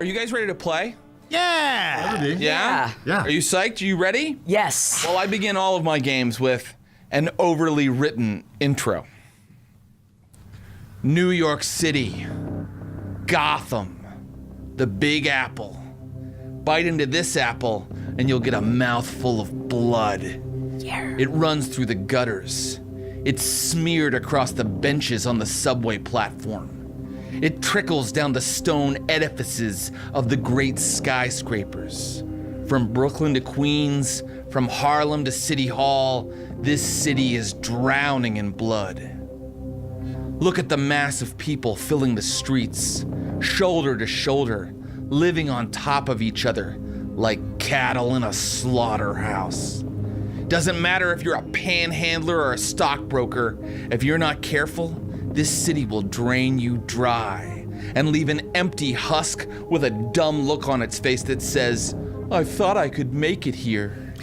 Are you guys ready to play? Yeah! Yeah? Are you psyched? Are you ready? Yes. Well, I begin all of my games with an overly written intro. New York City, Gotham, the Big Apple. Bite into this apple and you'll get a mouthful of blood. Yeah. It runs through the gutters. It's smeared across the benches on the subway platform. It trickles down the stone edifices of the great skyscrapers. From Brooklyn to Queens, from Harlem to City Hall, this city is drowning in blood. Look at the mass of people filling the streets, shoulder to shoulder, living on top of each other like cattle in a slaughterhouse. Doesn't matter if you're a panhandler or a stockbroker, if you're not careful, this city will drain you dry and leave an empty husk with a dumb look on its face that says, I thought I could make it here.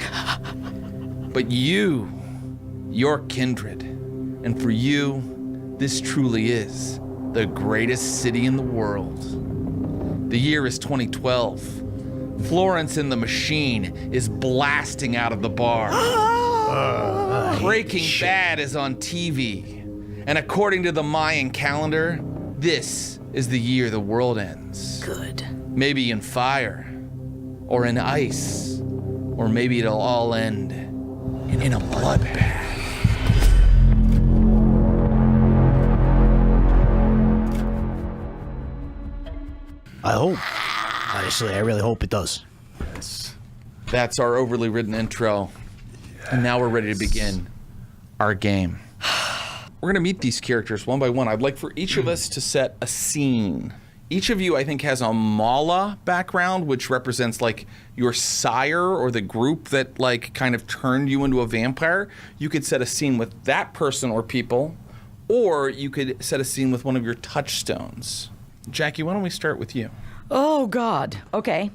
But you're kindred. And for you, this truly is the greatest city in the world. The year is 2012. Florence and the Machine is blasting out of the bar. Breaking Bad is on TV. And according to the Mayan calendar, this is the year the world ends. Good. Maybe in fire, or in ice, or maybe it'll all end in a bloodbath. I hope. Honestly, I really hope it does. That's our overly written intro. And now we're ready to begin our game. We're gonna meet these characters one by one. I'd like for each of us to set a scene. Each of you, I think, has a mala background, which represents like your sire or the group that like kind of turned you into a vampire. You could set a scene with that person or people, or you could set a scene with one of your touchstones. Jackie, why don't we start with you? Oh, God. Okay.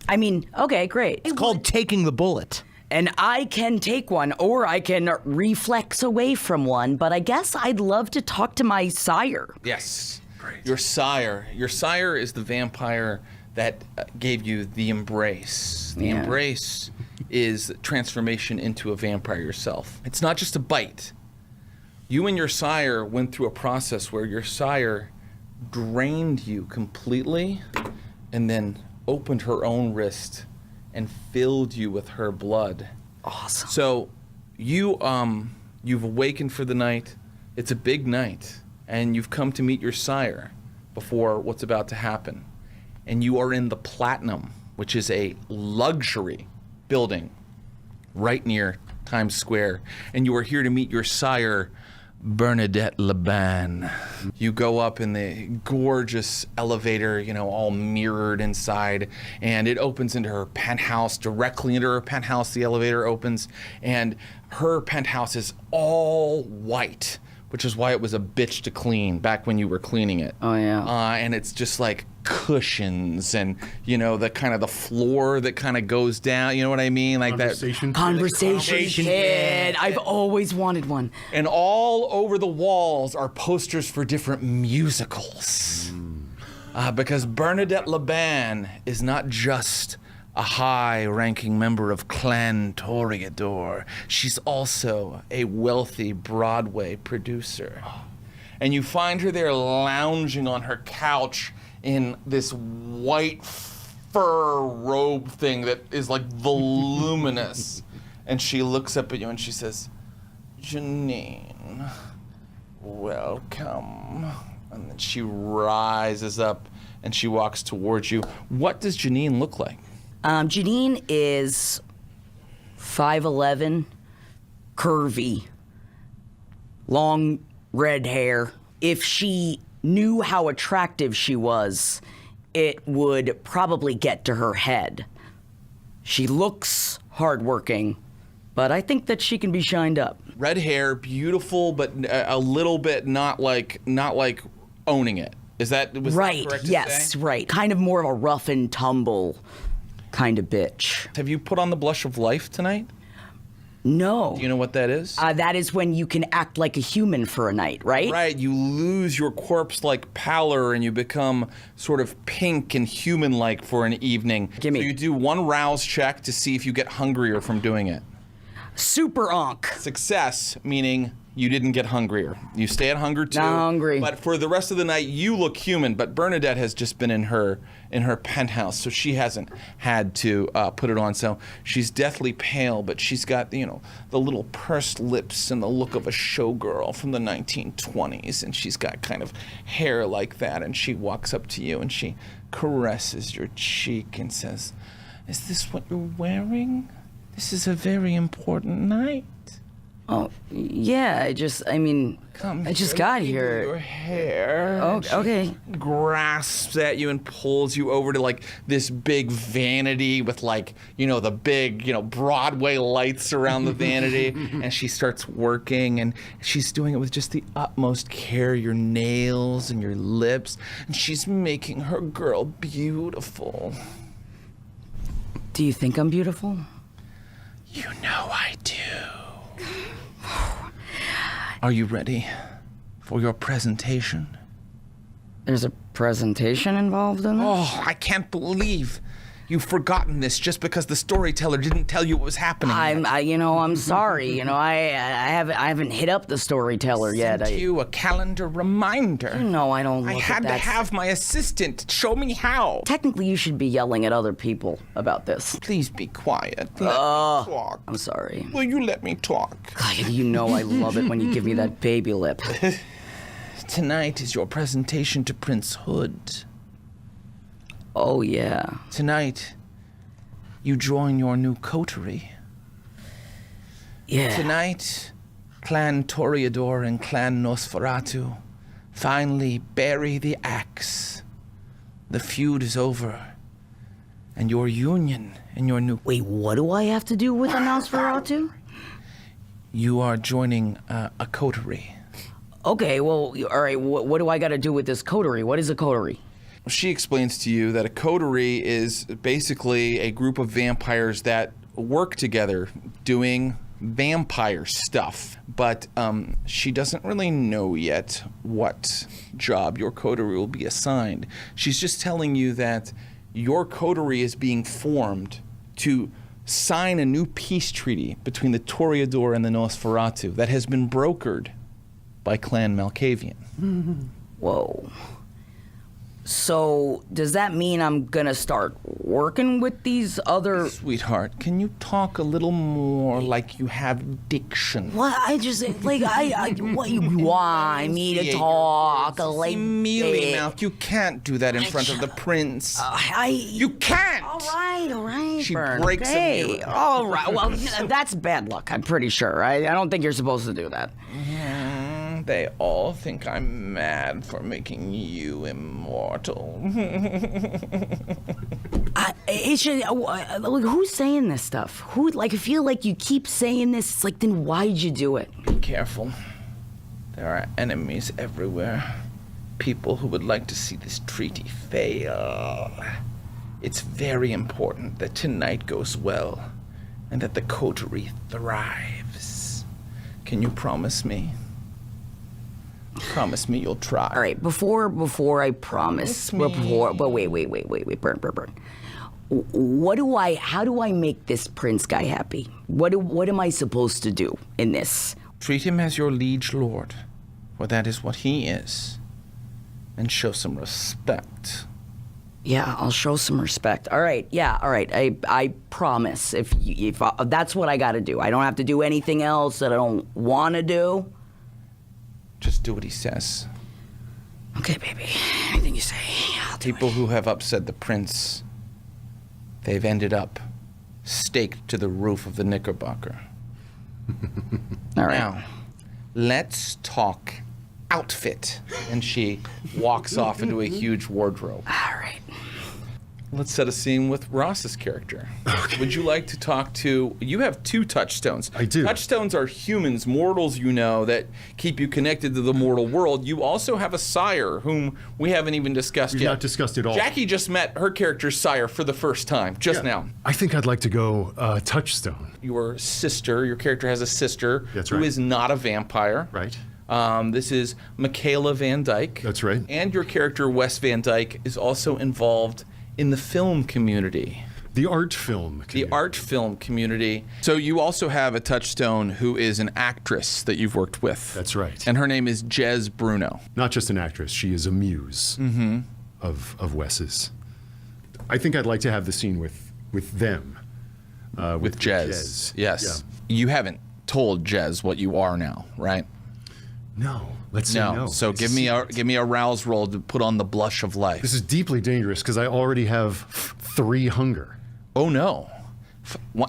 I mean, okay, great. It's called taking the bullet. And I can take one, or I can reflex away from one, but I guess I'd love to talk to my sire. Yes. Great. Your sire. Your sire is the vampire that gave you the embrace. The embrace is transformation into a vampire yourself. It's not just a bite. You and your sire went through a process where your sire drained you completely and then opened her own wrist and filled you with her blood. Awesome. So you've awakened for the night. It's a big night, and you've come to meet your sire before what's about to happen. And you are in the Platinum, which is a luxury building right near Times Square. And you are here to meet your sire, Bernadette Laban. You go up in the gorgeous elevator, you know, all mirrored inside, and it opens into her penthouse. Directly into her penthouse, the elevator opens, and her penthouse is all white, which is why it was a bitch to clean back when you were cleaning it. Oh, yeah. And it's just like cushions and, you know, the kind of the floor that kind of goes down, you know what I mean? Like Conversation. Conversation kid. I've always wanted one. And all over the walls are posters for different musicals. Because Bernadette Laban is not just a high-ranking member of Clan Toreador. She's also a wealthy Broadway producer. And you find her there lounging on her couch in this white fur robe thing that is like voluminous. And she looks up at you and she says, Janine, welcome. And then she rises up and she walks towards you. What does Janine look like? Janine is 5'11", curvy, long red hair. If she knew how attractive she was, it would probably get to her head. She looks hardworking, but I think that she can be shined up. Red hair, beautiful, but a little bit not like owning it. Was that correct to yes, say? right. Kind of more of a rough and tumble kind of bitch. Have you put on the blush of life tonight? No. Do you know what that is? That is when you can act like a human for a night, right? Right, you lose your corpse-like pallor and you become sort of pink and human-like for an evening. Gimme. So you do one rouse check to see if you get hungrier from doing it. Super onk. Success, meaning you didn't get hungrier. You stay at hunger too. Not hungry. But for the rest of the night, you look human. But Bernadette has just been in her penthouse, so she hasn't had to put it on. So she's deathly pale, but she's got the little pursed lips and the look of a showgirl from the 1920s, and she's got kind of hair like that. And she walks up to you and she caresses your cheek and says, "Is this what you're wearing? This is a very important night." Oh, yeah, I just got here. Your hair. Oh, And she okay. grasps at you and pulls you over to like this big vanity with the big, Broadway lights around the vanity. And she starts working and she's doing it with just the utmost care, your nails and your lips. And she's making her girl beautiful. Do you think I'm beautiful? You know I do. Are you ready for your presentation? There's a presentation involved in this? Oh, I can't believe you've forgotten this just because the storyteller didn't tell you what was happening. I'm sorry. I haven't hit up the storyteller yet. Sent you a calendar reminder. No, I don't look I at had to that. have my assistant show me how. Technically, you should be yelling at other people about this. Please be quiet. Let me talk. I'm sorry. Will you let me talk? God, you know I love it when you give me that baby lip. Tonight is your presentation to Prince Hood. Oh, yeah. Tonight, you join your new coterie. Yeah. Tonight, Clan Toreador and Clan Nosferatu finally bury the axe. The feud is over, and your union and your new... Wait, what do I have to do with a Nosferatu? You are joining a coterie. Okay, well, all right, what do I got to do with this coterie? What is a coterie? She explains to you that a coterie is basically a group of vampires that work together doing vampire stuff. But she doesn't really know yet what job your coterie will be assigned. She's just telling you that your coterie is being formed to sign a new peace treaty between the Toreador and the Nosferatu that has been brokered by Clan Malkavian. Whoa. So, does that mean I'm gonna start working with these other... Sweetheart, can you talk a little more like you have diction? What? I just, what you want me to talk? Like, mealy mouth, you can't do that in front of the prince. You can't! All right, She Bern, breaks a okay. mirror. All right, well, that's bad luck, I'm pretty sure. I don't think you're supposed to do that. They all think I'm mad for making you immortal. Who's saying this stuff? I feel like you keep saying this. It's like, then why'd you do it? Be careful. There are enemies everywhere. People who would like to see this treaty fail. It's very important that tonight goes well and that the coterie thrives. Can you promise me? Promise me you'll try. All right, before I promise, me. but wait, Burn. How do I make this prince guy happy? What am I supposed to do in this? Treat him as your liege lord, for that is what he is, and show some respect. Yeah, I'll show some respect. All right, yeah, all right. I promise. If that's what I got to do, I don't have to do anything else that I don't want to do. Just do what he says. Okay, baby. Anything you say, I'll do People it. who have upset the prince, they've ended up staked to the roof of the Knickerbocker. All right. Now, let's talk outfit. And she walks off into a huge wardrobe. All right. Let's set a scene with Ross's character. Okay. Would you like to talk to... You have 2 touchstones. I do. Touchstones are humans, mortals that keep you connected to the mortal world. You also have a sire, whom we haven't even discussed We've yet. not discussed at all. Jackie just met her character's sire for the first time, just now. I think I'd like to go Touchstone. Your sister, your character has a sister That's who right. is not a vampire. Right. This is Michaela Van Dyke. That's right. And your character, Wes Van Dyke, is also involved in the film community. The art film community. The art film community. So you also have a touchstone who is an actress that you've worked with. That's right. And her name is Jez Bruno. Not just an actress, she is a muse of Wes's. I think I'd like to have the scene with them. With Jez. Yes. Yeah. You haven't told Jez what you are now, right? No. Let's say no. So give me a rouse roll to put on the blush of life. This is deeply dangerous because I already have 3 hunger. Oh no.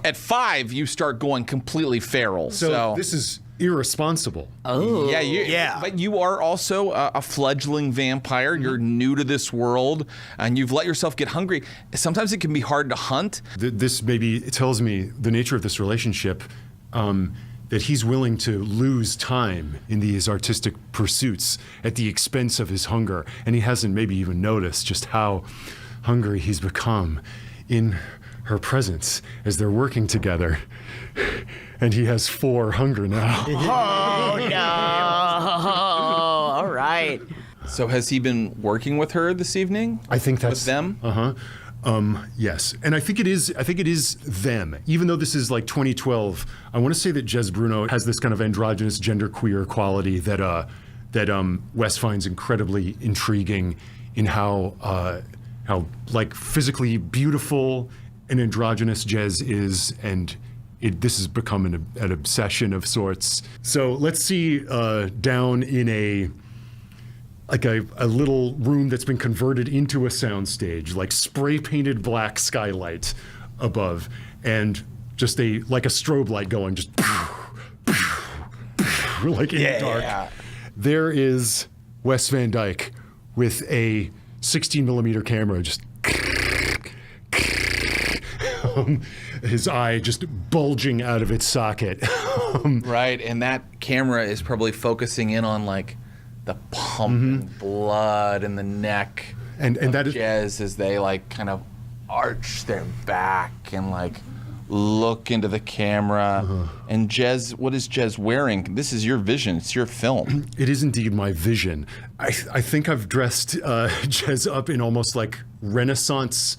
At 5, you start going completely feral. So this is irresponsible. Oh. Yeah, but you are also a fledgling vampire. You're new to this world, and you've let yourself get hungry. Sometimes it can be hard to hunt. This maybe tells me the nature of this relationship, that he's willing to lose time in these artistic pursuits at the expense of his hunger, and he hasn't maybe even noticed just how hungry he's become in her presence as they're working together. And he has 4 hunger now. Oh, no. All right. So has he been working with her this evening? I think that's with them. Yes, and I think it is them. Even though this is like 2012, I want to say that Jez Bruno has this kind of androgynous, genderqueer quality that Wes finds incredibly intriguing in how like physically beautiful and androgynous Jez is, and this has become an obsession of sorts. So let's see down in a little room that's been converted into a soundstage, like spray painted black skylight above, and just like a strobe light going, just like in the dark. There is Wes Van Dyke with a 16mm camera, just his eye just bulging out of its socket. Right, and that camera is probably focusing in on like the pumping blood in the neck and that is Jez as they like kind of arch their back and like look into the camera. And Jez, what is Jez wearing? This is your vision. It's your film. It is indeed my vision. I think I've dressed Jez up in almost like Renaissance,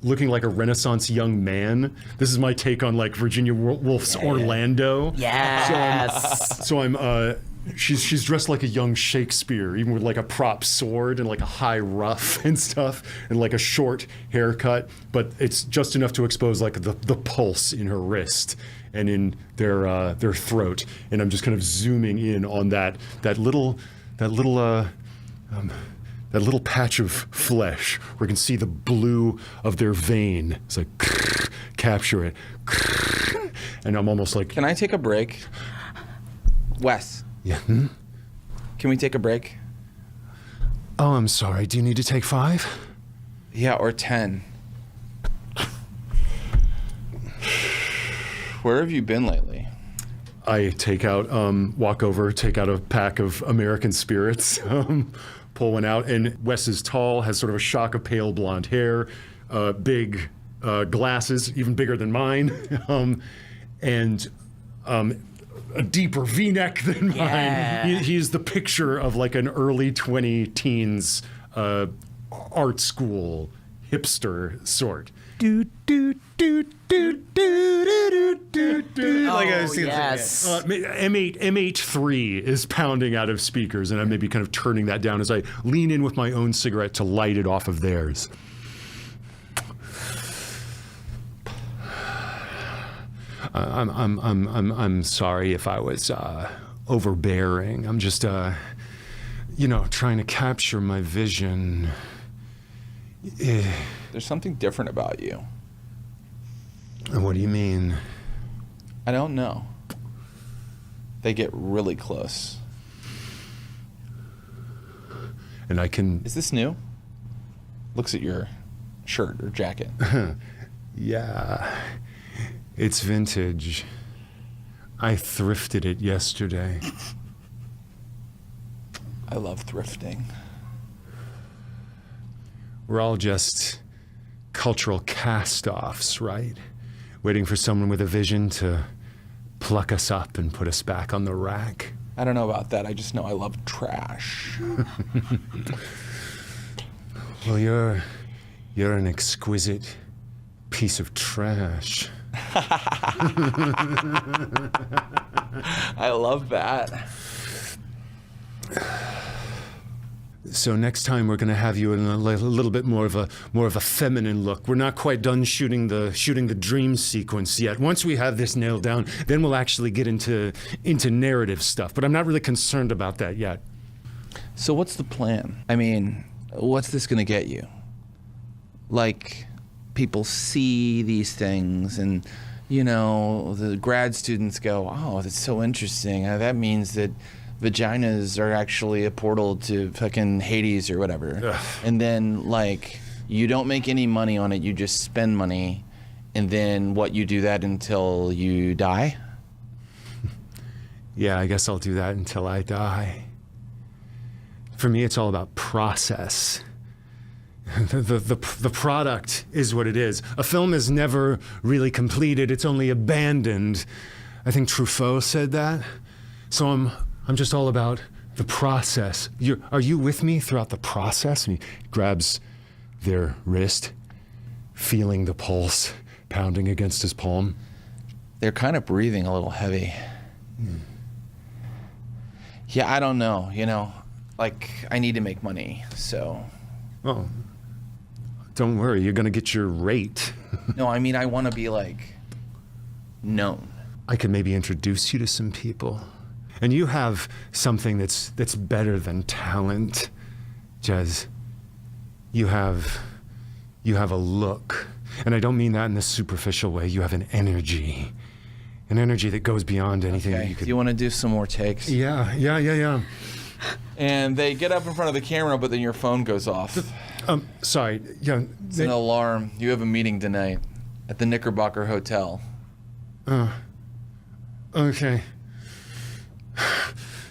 looking like a Renaissance young man. This is my take on like Virginia Woolf's Orlando. Yes. So I'm she's dressed like a young Shakespeare, even with like a prop sword and like a high ruff and stuff, and like a short haircut, but it's just enough to expose like the pulse in her wrist and in their throat. And I'm just kind of zooming in on that little patch of flesh where you can see the blue of their vein. It's like capture it, and I'm almost like, Can I take a break? Wes, yeah. can we take a break? Oh, I'm sorry. Do you need to take 5? Yeah, or 10. Where have you been lately? I take out, walk over, take out a pack of American Spirits, pull one out, and Wes is tall, has sort of a shock of pale blonde hair, big glasses, even bigger than mine, and a deeper V-neck than mine. He's the picture of like an early 20-teens art school hipster sort. Like Oh, yes. M83 is pounding out of speakers, and I'm maybe kind of turning that down as I lean in with my own cigarette to light it off of theirs. I'm sorry if I was overbearing. I'm just trying to capture my vision. There's something different about you. What do you mean? I don't know. They get really close. And I can... Is this new? Looks at your shirt or jacket. Yeah, it's vintage. I thrifted it yesterday. I love thrifting. We're all just cultural cast-offs, right? Waiting for someone with a vision to pluck us up and put us back on the rack. I don't know about that. I just know I love trash. Well, you're an exquisite piece of trash. I love that. So next time we're going to have you in a little bit more of a feminine look. We're not quite done shooting the dream sequence yet. Once we have this nailed down, then we'll actually get into narrative stuff. But I'm not really concerned about that yet. So what's the plan? I mean, what's this going to get you? Like, people see these things and, you know, the grad students go, oh, that's so interesting. That means that vaginas are actually a portal to fucking Hades or whatever. Ugh. And then, like, you don't make any money on it. You just spend money. And then what, you do that until you die? Yeah, I guess I'll do that until I die. For me, it's all about process. The product is what it is. A film is never really completed. It's only abandoned. I think Truffaut said that. So I'm just all about the process. Are you with me throughout the process? And he grabs their wrist, feeling the pulse pounding against his palm. They're kind of breathing a little heavy. Yeah, I don't know, you know. Like, I need to make money, so... Oh, don't worry, you're gonna get your rate. No, I mean, I want to be, like, known. I could maybe introduce you to some people. And you have something that's better than talent, Jez. You have a look. And I don't mean that in a superficial way. You have an energy. An energy that goes beyond anything that Okay, you could... do you want to do some more takes? Yeah. And they get up in front of the camera, but then your phone goes off. Sorry, yeah. It's an alarm. You have a meeting tonight at the Knickerbocker Hotel. Okay.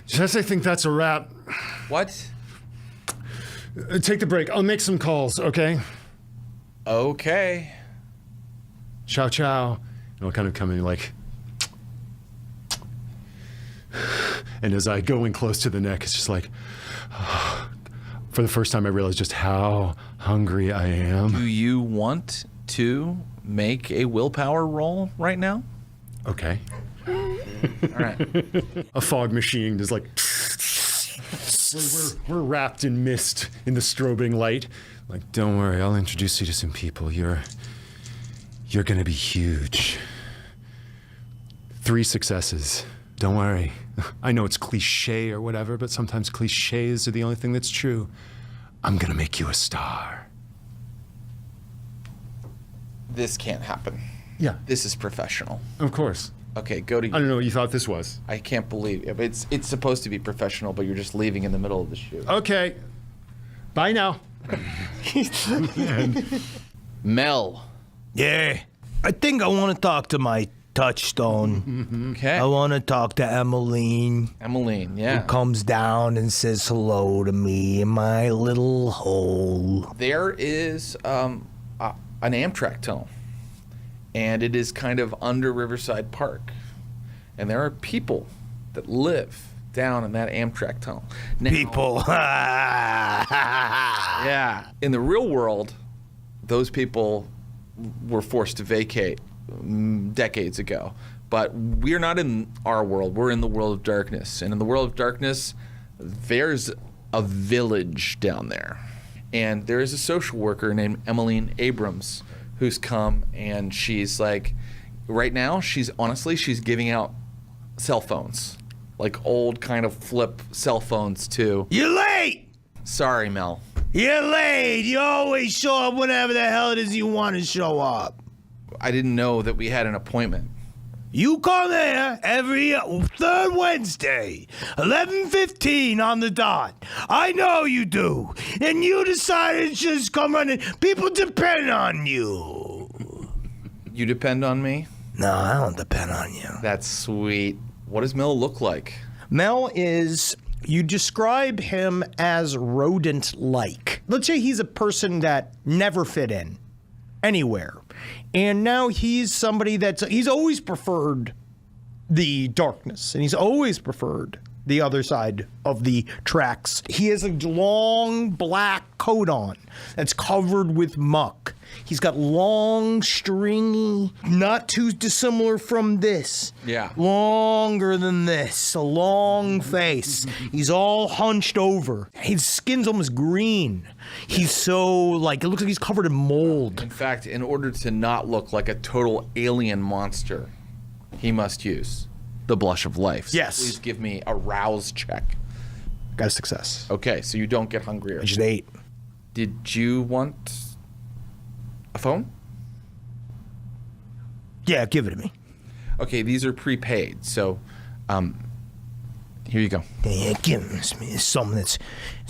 Jess, I think that's a wrap. What? Take the break. I'll make some calls, okay? Okay. Ciao, ciao. And I'll kind of come in like... And as I go in close to the neck, it's just like... For the first time, I realized just how hungry I am. Do you want to make a willpower roll right now? Okay. All right. A fog machine is like... We're wrapped in mist in the strobing light. Like, don't worry, I'll introduce you to some people. You're gonna be huge. 3 successes. Don't worry. I know it's cliche or whatever, but sometimes cliches are the only thing that's true. I'm gonna make you a star. This can't happen. Yeah, This is professional. of course. Okay, go to... I don't know what you thought this was. I can't believe it. It's supposed to be professional, but you're just leaving in the middle of the shoot. Okay. Bye now. Mel. Yeah, I think I want to talk to my touchstone. Okay. I want to talk to Emmeline, Emmeline, yeah. who comes down and says hello to me in my little hole. There is an Amtrak tunnel, and it is kind of under Riverside Park. And there are people that live down in that Amtrak tunnel. Now, People. Yeah. In the real world, those people were forced to vacate decades ago. But we're not in our world. We're in the world of darkness. And in the world of darkness, there's a village down there. And there is a social worker named Emmeline Abrams who's come, and she's like, right now, she's giving out cell phones. Like old kind of flip cell phones too. You're late! Sorry, Mel. You're late! You always show up whenever the hell it is you want to show up. I didn't know that we had an appointment. You come here every third Wednesday, 11:15 on the dot. I know you do. And you decided to just come running. People depend on you. You depend on me? No, I don't depend on you. That's sweet. What does Mel look like? Mel is, you describe him as rodent-like. Let's say he's a person that never fit in anywhere. And now he's somebody he's always preferred the darkness, and he's always preferred the other side of the tracks. He has a long black coat on that's covered with muck. He's got long, stringy, not too dissimilar from this. Yeah. Longer than this, a long face. He's all hunched over. His skin's almost green. He's so, it looks like he's covered in mold. In fact, in order to not look like a total alien monster, he must use the blush of life. So Yes. please give me a rouse check. Got a success. Okay, so you don't get hungrier. I just ate. Did you want a phone? Yeah, give it to me. Okay, these are prepaid, so here you go. Yeah, give me something it's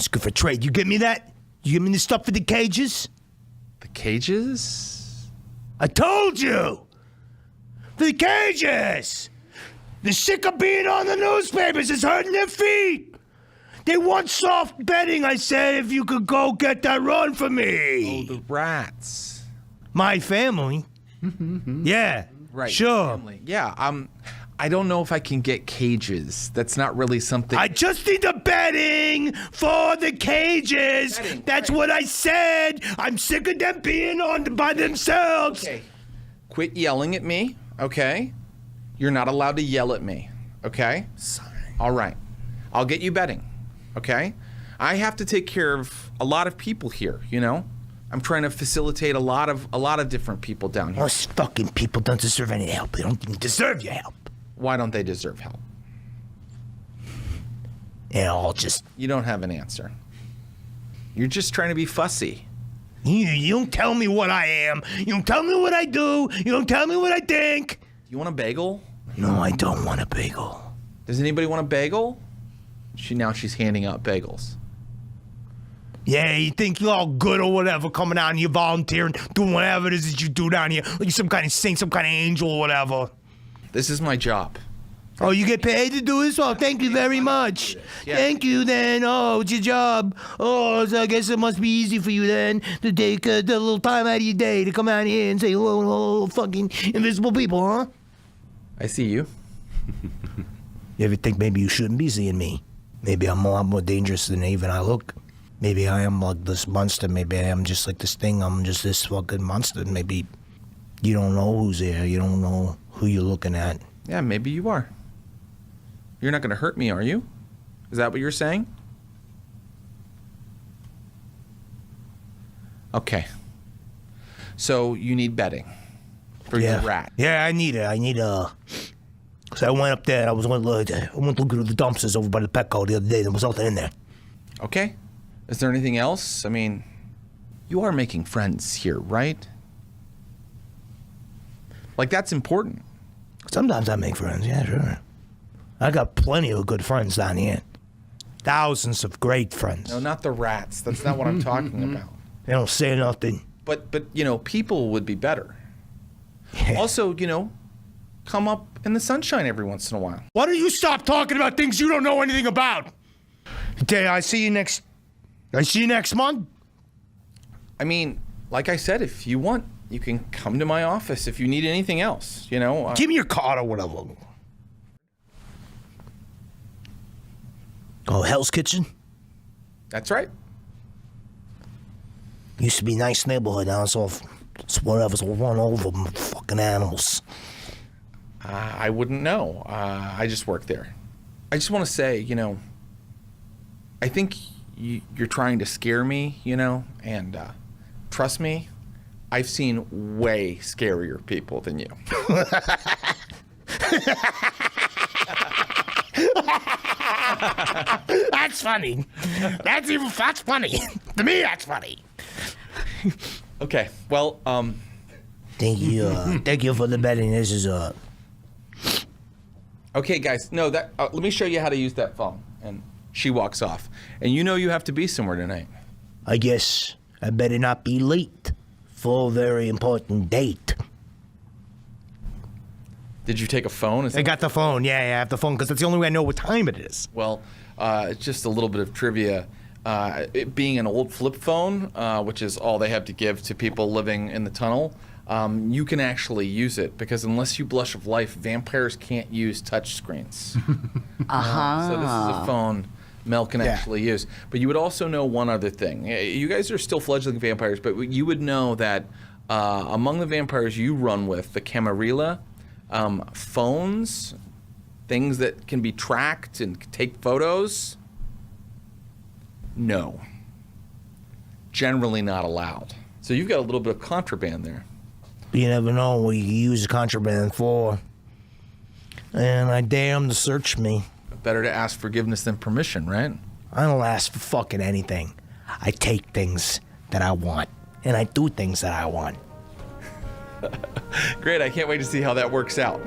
good for trade. You give me that? You give me the stuff for the cages? The cages? I told you! The cages! They're sick of being on the newspapers. It's hurting their feet. They want soft bedding. I said if you could go get that run for me. Oh, the rats. My family. Yeah. Right. Sure. Family. Yeah, I don't know if I can get cages. That's not really something. I just need the bedding for the cages. Bedding, That's right. what I said. I'm sick of them being on by themselves. Okay. Quit yelling at me, okay? You're not allowed to yell at me, okay? Sorry. All right. I'll get you bedding, okay? I have to take care of a lot of people here, you know? I'm trying to facilitate a lot of different people down here. Those fucking people don't deserve any help. They don't even deserve your help. Why don't they deserve help? Yeah, I'll just... You don't have an answer. You're just trying to be fussy. You don't tell me what I am. You don't tell me what I do. You don't tell me what I think. You want a bagel? No, I don't want a bagel. Does anybody want a bagel? She's handing out bagels. Yeah, you think you're all good or whatever, coming out and you're volunteering, doing whatever it is that you do down here. Like you're some kind of saint, some kind of angel or whatever. This is my job. Oh, you get paid to do this? Oh, thank you very much. Yeah. Thank you, then. Oh, it's your job. Oh, so I guess it must be easy for you, then, to take the little time out of your day to come out here and say hello, fucking invisible people, huh? I see you. You ever think maybe you shouldn't be seeing me? Maybe I'm a lot more dangerous than even I look. Maybe I am like this monster. Maybe I am just like this thing. I'm just this fucking monster. Maybe you don't know who's there. You don't know who you're looking at. Yeah, maybe you are. You're not going to hurt me, are you? Is that what you're saying? Okay. So you need bedding for your rat. Yeah, I need it. I need So I went up there. I went looking at the dumpsters over by the Petco the other day. There was something in there. Okay. Is there anything else? I mean, you are making friends here, right? Like, that's important. Sometimes I make friends. Yeah, sure. I got plenty of good friends down here. Thousands of great friends. No, not the rats. That's not what I'm talking about. They don't say nothing. But you know, people would be better. Yeah. Also, you know, come up in the sunshine every once in a while. Why don't you stop talking about things you don't know anything about? Okay, I see you next month. I mean, like I said, if you want, you can come to my office if you need anything else, you know. Give me your card or whatever. Oh, Hell's Kitchen? That's right. Used to be a nice neighborhood. Now it's all, it's whatever's all run over them fucking animals. I wouldn't know. I just work there. I just want to say, you know, I think you're trying to scare me, you know, and trust me, I've seen way scarier people than you. That's funny. That's funny. To me, that's funny. Okay, well, Thank you. Thank you for the betting. This is Okay, guys, no, let me show you how to use that phone. And she walks off. And you know you have to be somewhere tonight. I guess I better not be late for a very important date. Did you take a phone? I got the phone. Yeah, I have the phone because that's the only way I know what time it is. Well, just a little bit of trivia. It being an old flip phone, which is all they have to give to people living in the tunnel, you can actually use it because unless you blush of life, vampires can't use touch screens. So this is a phone Mel can actually use. But you would also know one other thing. You guys are still fledgling vampires, but you would know that among the vampires you run with, the Camarilla, phones, things that can be tracked and take photos, no. Generally not allowed. So you've got a little bit of contraband there. You never know what you can use contraband for. And I dare him to search me. Better to ask forgiveness than permission, right? I don't ask for fucking anything. I take things that I want, and I do things that I want. Great, I can't wait to see how that works out.